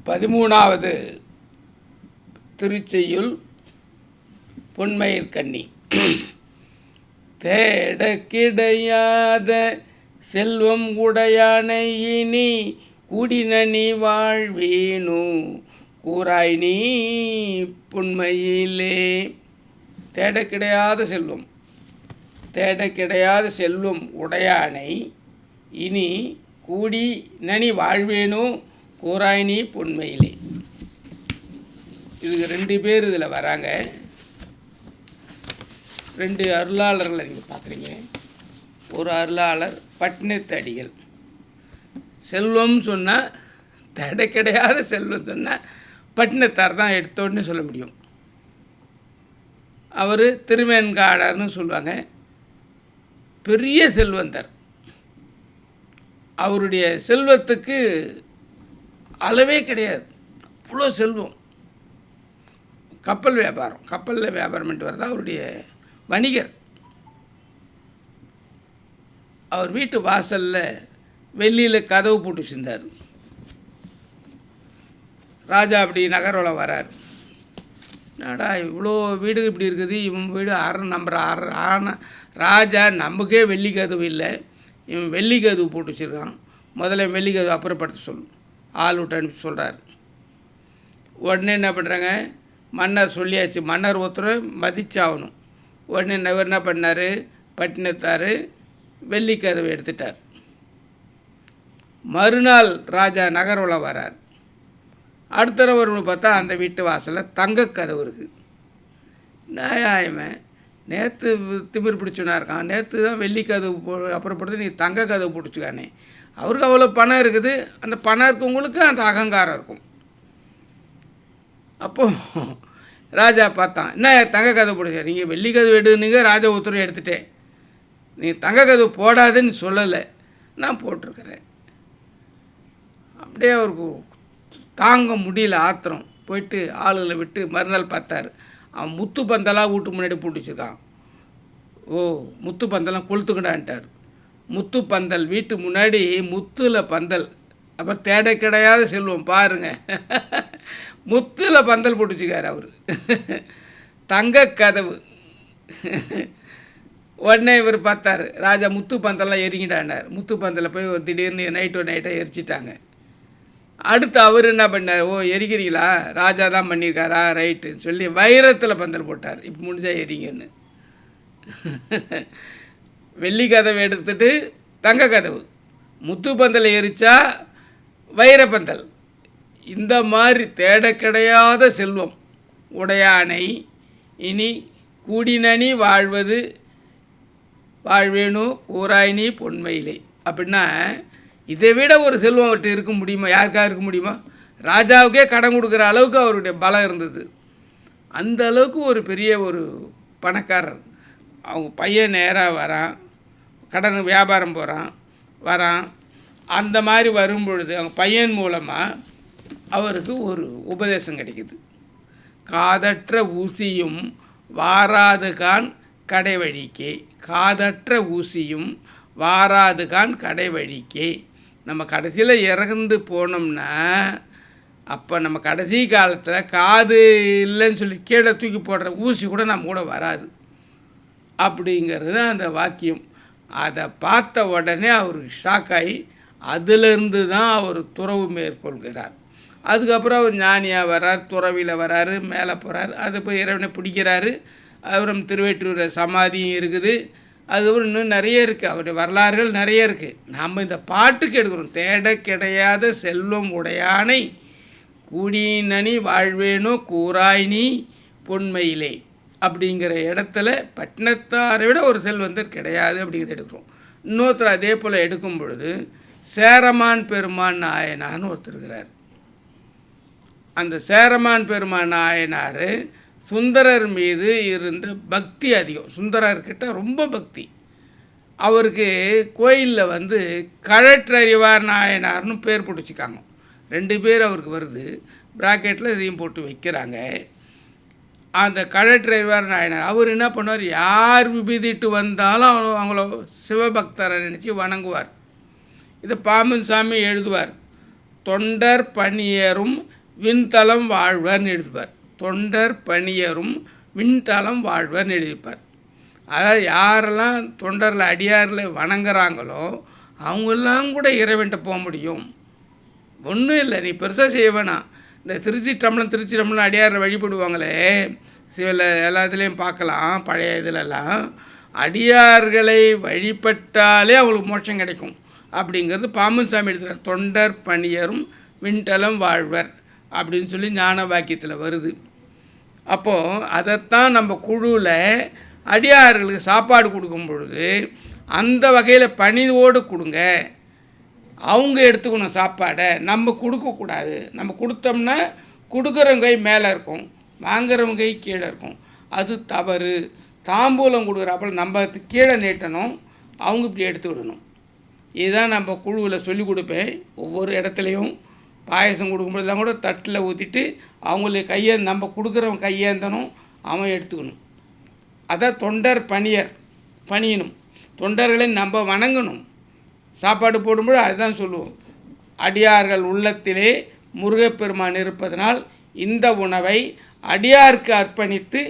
13வது திருச்செய்யுள் பொன்மயிர்க்கண்ணி. தேட கிடையாத செல்வம் உடையானை இனி கூடினி வாழ்வேனு கூறாய் நீ பொன்மையிலே. தேட கிடையாத செல்வம், தேட கிடையாத செல்வம் உடையானை இனி கூடி நனி வாழ்வேனோ கூறாய் நீ பொன்மையிலே. இதுக்கு 2 பேர் இதில் வராங்க. 2 அருளாளர்களை நீங்கள் பார்க்குறீங்க. ஒரு அருளாளர் பட்டினத்தடிகள். செல்வம் சொன்னால், தேட கிடையாத செல்வம் சொன்னால் பட்டினத்தார் தான் எடுத்தோடனே சொல்ல முடியும். அவர் திருவேன்காடர்னு சொல்லுவாங்க. பெரிய செல்வந்தர். அவருடைய செல்வத்துக்கு அளவே கிடையாது, அவ்வளோ செல்வம். கப்பல் வியாபாரம், கப்பலில் வியாபாரம் பண்ணிட்டு வரதான் அவருடைய வணிகர். அவர் வீட்டு வாசலில் வெள்ளியில் கதவு போட்டு வச்சுருந்தார். ராஜா அப்படி நகர்வலம் வரார். நாடா இவ்வளோ வீடு இப்படி இருக்குது, இவன் வீடு ராஜா நமக்கே வெள்ளி கதவு இல்லை, இவன் வெள்ளி கதவு போட்டு வச்சுருக்கான், முதல்ல வெள்ளி கதவு அப்புறப்படுத்த சொல் ஆள் விட்டு அனுப்பி சொல்கிறார். உடனே என்ன பண்ணுறாங்க, மன்னர் சொல்லியாச்சு, மன்னர் ஒருத்தர் மதிச்சாகணும். உடனே இவர் என்ன பண்ணார், பட்டினத்தார் வெள்ளி கதவை எடுத்துட்டார். மறுநாள் ராஜா நகர்வலம் வரார். அடுத்த நாள் பார்த்தா அந்த வீட்டு வாசலில் தங்க கதவு இருக்குது. நியாயமே, நேற்று திமிர் பிடிச்சுனா இருக்கான், நேற்று தான் வெள்ளி கதவு அப்புறப்படுத்து நீ தங்க கதவு பிடிச்சிக்கானே. அவருக்கு அவ்வளோ பணம் இருக்குது, அந்த பணம் இருக்கவங்களுக்கு அந்த அகங்காரம் இருக்கும். அப்போது ராஜா பார்த்தான், என்ன தங்க கதவு பிடிச்ச, நீங்கள் வெள்ளி கதவு எடுனீங்க, ராஜா உத்தரவு எடுத்துட்டேன், நீ தங்க கதவு போடாதுன்னு சொல்லலை, நான் போட்டிருக்கிறேன். அப்படியே அவருக்கு தாங்க முடியல ஆத்திரம். போயிட்டு ஆளுகளை விட்டு மறுநாள் பார்த்தார். அவன் முத்து பந்தலாக வீட்டு முன்னாடி போட்டு வச்சுருக்கான். ஓ, முத்து பந்தலாம் கொளுத்துக்கிடான்ட்டார். முத்து பந்தல் வீட்டு முன்னாடி முத்துல பந்தல். அப்போ தேட கிடையாத செல்வம் பாருங்கள். முத்தில் பந்தல் போட்டு வச்சுக்கார் அவர். தங்க கதவு. உடனே இவர் பார்த்தார், ராஜா முத்து பந்தல்லாம் எரிங்கிட்டாண்டார். முத்து பந்தலில் போய் ஒரு திடீர்னு நைட்டாக எரிச்சிட்டாங்க. அடுத்து அவர் என்ன பண்ணார், ஓ எரிக்கிறீங்களா, ராஜா தான் பண்ணியிருக்காரா, ரைட்டுன்னு சொல்லி வைரத்தில் பந்தல் போட்டார். இப்போ முடிஞ்சால் எரிங்கன்னு. வெள்ளி கதவை எடுத்துட்டு தங்க கதவு, முத்து பந்தலை எரிச்சா வைரப்பந்தல். இந்த மாதிரி தேட கிடையாத செல்வம் உடையானை இனி கூடினி வாழ்வேனோ கூறாயினி பொன்மையிலே. அப்படின்னா இதை விட ஒரு செல்வம் அவர்கிட்ட இருக்க முடியுமா? யாருக்காக இருக்க முடியுமா? ராஜாவுக்கே கடன் கொடுக்குற அளவுக்கு அவருடைய பலம் இருந்தது. அந்த அளவுக்கு ஒரு பெரிய ஒரு பணக்காரர். அவங்க பையன் நேராக வரான், கடன் வியாபாரம் வரான். அந்த மாதிரி வரும்பொழுது அவங்க பையன் மூலமாக அவருக்கு ஒரு உபதேசம் கிடைக்குது. காதற்ற ஊசியும் வாராதுகான் கடைவழிக்கே. காதற்ற ஊசியும் வாராதுகான் கடைவழிக்கே. நம்ம கடைசியில் இறந்து போனோம்னா, அப்போ நம்ம கடைசி காலத்தில் காது இல்லைன்னு சொல்லி கீழே தூக்கி போடுற ஊசி கூட நம்ம கூட வராது அப்படிங்கிறது அந்த வாக்கியம். அதை பார்த்த உடனே அவருக்கு ஷாக்காகி அதிலிருந்து தான் அவர் துறவு மேற்கொள்கிறார். அதுக்கப்புறம் அவர் ஞானியாக வர்றார், துறவியில் வர்றாரு, மேலே போகிறார். அது போய் இறைவனை பிடிக்கிறாரு. அப்புறம் திருவேற்றூர் சமாதியும் இருக்குது. அதுக்கப்புறம் இன்னும் நிறைய இருக்குது, அவருடைய வரலாறுகள் நிறைய இருக்குது. நாம் இந்த பாட்டுக்கு எடுக்கிறோம். தேட கிடையாத செல்வம் உடையானை கூடினி வாழ்வேனோ கூறாய் நீ பொன்மையிலே அப்படிங்கிற இடத்துல பட்டினத்தாரை விட ஒரு செல்வந்தர் கிடையாது அப்படிங்கிறத எடுக்கிறோம். இன்னொருத்தர் அதே போல் எடுக்கும் பொழுது சேரமான் பெருமான் நாயனார்னு ஒருத்தர் இருக்கிறார். அந்த சேரமான் பெருமான் நாயனார் சுந்தரர் மீது இருந்த பக்தி அதிகம். சுந்தரர்கிட்ட ரொம்ப பக்தி. அவருக்கு கோயிலில் கழற்றறிவார் நாயனார்னு பேர் போட்டுச்சிக்காங்க. 2 பேர் அவருக்கு வருது, ப்ராக்கெட்டில் இதையும் போட்டு வைக்கிறாங்க. அந்த கழற்றறிவார் நாயனார் அவர் என்ன பண்ணுவார், யார் விபூதிட்டு வந்தாலும் அவங்கள சிவபக்தரை நினச்சி வணங்குவார். இதை பாம்பன் சாமி எழுதுவார். தொண்டர் பணியரும் விண்தலம் வாழ்வர்னு எழுதிப்பார். தொண்டர் பணியரும் விண்தலம் வாழ்வர்னு எழுதிப்பார். அதாவது யாரெல்லாம் தொண்டரில் அடியாரில் வணங்குறாங்களோ அவங்கெல்லாம் கூட இறைவன்ட்ட போக முடியும். ஒன்றும் இல்லை, நீ பெருசாக செய்ய வேணாம். இந்த திருச்சி டம்ளம் அடியாரில் வழிபடுவாங்களே, சில எல்லாத்துலேயும் பார்க்கலாம். பழைய இதிலெல்லாம் அடியார்களை வழிபட்டாலே அவங்களுக்கு மோட்சம் கிடைக்கும் அப்படிங்கிறது பாம்பன் சாமி எடுத்துகிறார். தொண்டர் பணியரும் விண்தலம் வாழ்வர் அப்படின்னு சொல்லி ஞான வாக்கியத்தில் வருது. அப்போது அதைத்தான் நம்ம குழுவில் அடியார்களுக்கு சாப்பாடு கொடுக்கும் பொழுது அந்த வகையில் பணிவோடு கொடுங்க. அவங்க எடுத்துக்கணும் சாப்பாடை, நம்ம கொடுக்கக்கூடாது. நம்ம கொடுத்தோம்னா கொடுக்குறவங்க கை மேலே இருக்கும், வாங்குறவங்க கை கீழே இருக்கும். அது தவறு. தாம்பூலம் கொடுக்குறாப்புல நம்ம கீழே நீட்டணும், அவங்க இப்படி எடுத்துக்கிடணும். இதுதான் நம்ம குழுவில் சொல்லி கொடுப்பேன். ஒவ்வொரு இடத்துலையும் பாயசம் கொடுக்கும்போதெல்லாம் கூட தட்டில் ஊற்றிட்டு அவங்களுக்கு நம்ம கொடுக்குறவங்க கையேந்தணும், அவன் எடுத்துக்கணும். அதான் தொண்டர் பணியணும். தொண்டர்களை நம்ம வணங்கணும். சாப்பாடு போடும்போது அதுதான் சொல்லுவோம். அடியார்கள் உள்ளத்திலே முருகப்பெருமான் இருப்பதனால் இந்த உணவை அடியாருக்கு அர்ப்பணித்து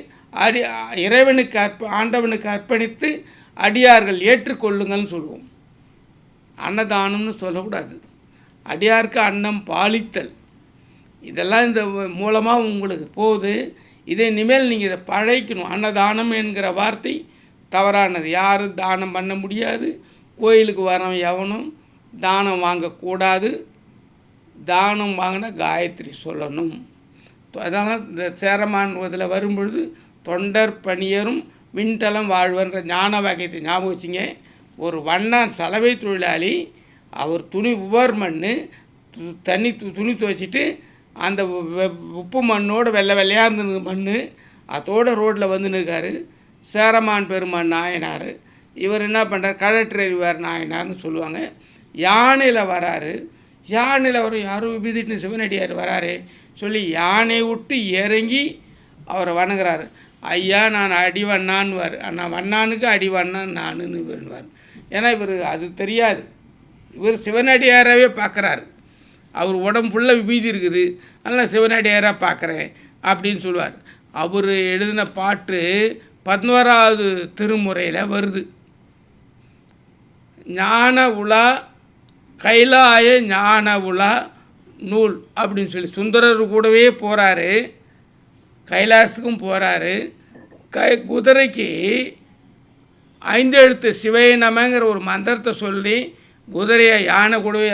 இறைவனுக்கு ஆண்டவனுக்கு அர்ப்பணித்து அடியார்கள் ஏற்றுக்கொள்ளுங்கள்னு சொல்லுவோம். அன்னதானம்னு சொல்லக்கூடாது. அடியாருக்கு அன்னம் பாலித்தல். இதெல்லாம் இந்த மூலமாக உங்களுக்கு போகுது. இதை இனிமேல் நீங்கள் இதை பழைக்கணும். அன்னதானம் என்கிற வார்த்தை தவறானது. யாரும் தானம் பண்ண முடியாது. கோயிலுக்கு வரவன் எவனும் தானம் வாங்கக்கூடாது. தானம் வாங்கினா காயத்ரி சொல்லணும். அதனால் இந்த சேரமான் இதில் வரும்பொழுது தொண்டர் பணியரும் விண்தலம் வாழ்வன்ற ஞான வாக்கியத்தை ஞாபகம் வச்சுங்க. ஒரு வண்ணான் சலவை தொழிலாளி, அவர் துணி உவர் மண் துணி துவைச்சிட்டு அந்த உப்பு மண்ணோடு வெள்ளையாக இருந்தது மண் அதோட ரோட்டில் வந்துன்னு இருக்கார். சேரமான் பெருமான் நாயனார். இவர் என்ன பண்ணுறார், கழற்றறிவார் நாயனார்னு சொல்லுவாங்க. யானையில் வராரு. யானையில் வரும் யாரோ விபூதிட்டு சிவனடியார் வராரு சொல்லி யானை விட்டு இறங்கி அவரை வணங்குறாரு. ஐயா நான் அடிவண்ணான்னுவார். நான் வண்ணானுக்கு அடிவண்ணான் நானுன்னு இவருன்னுவார். ஏன்னா இவர் அது தெரியாது. இவர் சிவனடியாராகவே பார்க்குறாரு. அவர் உடம்பு ஃபுல்லாக விபூதி இருக்குது, அதனால் சிவனடியாராக பார்க்குறேன் அப்படின்னு சொல்லுவார். அவர் எழுதின பாட்டு 11வது திருமுறையில் வருது. ஞான உலா கைலாய ஞான உலா நூல் அப்படின்னு சொல்லி சுந்தரர் கூடவே போகிறாரு, கைலாசத்துக்கும் போகிறாரு. குதிரைக்கு 5 எழுத்து சிவைய நமங்கிற ஒரு மந்திரத்தை சொல்லி குதிரையை யானை கூடவே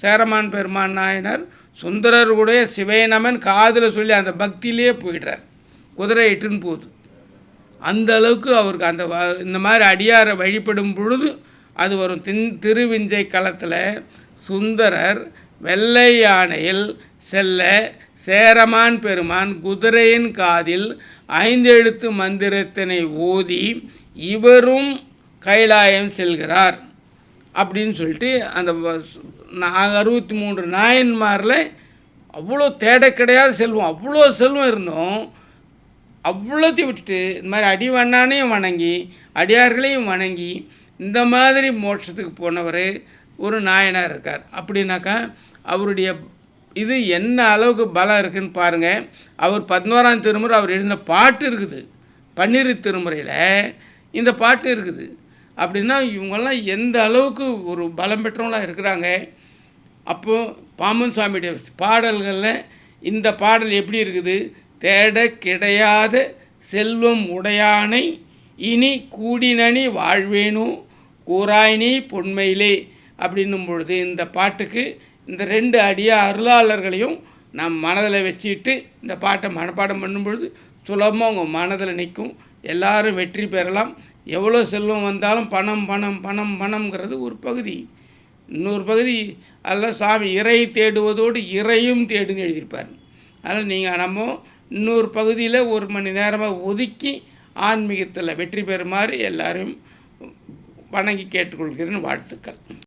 சேரமான் பெருமான் நாயனார் சுந்தரர் கூடவே சிவைய நமன் காதில் சொல்லி அந்த பக்தியிலே போயிடுறார். குதிரை இட்டுன்னு போகுது. அந்த அளவுக்கு அவருக்கு அந்த இந்த மாதிரி அடியாரை வழிபடும் பொழுது அது வரும். திருவிஞ்சை களத்தில் சுந்தரர் வெள்ளை யானையில் செல்ல சேரமான் பெருமான் குதிரையின் காதில் 5 எழுத்து மந்திரத்தினை ஓதி இவரும் கைலாயம் செல்கிறார் அப்படின்னு சொல்லிட்டு அந்த 63 நாயன்மாரில் அவ்வளோ தேட கிடையாது செல்வம், அவ்வளோ செல்வம் இருந்தோம். அவ்வளோத்தையும் விட்டுட்டு இந்த மாதிரி அடிவண்ணானையும் வணங்கி அடியார்களையும் வணங்கி இந்த மாதிரி மோட்சத்துக்கு போனவர் ஒரு நாயனார் இருக்கார். அப்படின்னாக்கா அவருடைய இது என்ன அளவுக்கு பலம் இருக்குதுன்னு பாருங்கள். அவர் 11ஆம் திருமுறை அவர் எழுதின பாட்டு இருக்குது. 12 திருமுறையில் இந்த பாட்டு இருக்குது. அப்படின்னா இவங்கெல்லாம் எந்த அளவுக்கு ஒரு பலம் பெற்றவங்களாக இருக்கிறாங்க. அப்போது பாம்பன் சாமியுடைய பாடல்களில் இந்த பாடல் எப்படி இருக்குது, தேட கிடையாத செல்வம் உடையானை இனி கூடினனி வாழ்வேனும் கூராயினி பொன்மையிலே அப்படின்னும் பொழுது இந்த பாட்டுக்கு இந்த 2 அருளாளர்களையும் நம் மனதில் வச்சுட்டு இந்த பாட்டை மனப்பாடம் பண்ணும்பொழுது சுலபமாக உங்கள் மனதில் நிற்கும். எல்லாரும் வெற்றி பெறலாம். எவ்வளோ செல்வம் வந்தாலும் பணம் பணம் பணம் பணம்ங்கிறது ஒரு பகுதி. இன்னொரு பகுதி அதெல்லாம் சாமி இறை தேடுவதோடு இறையும் தேடுன்னு எழுதியிருப்பார். அதனால் நீங்கள் நம்ம இன்னொரு பகுதியில் 1 மணி நேரமாக ஒதுக்கி ஆன்மீகத்தில் வெற்றி பெறுமாறு எல்லாரையும் வணங்கி கேட்டுக்கொள்கிறேன். வாழ்த்துக்கள்.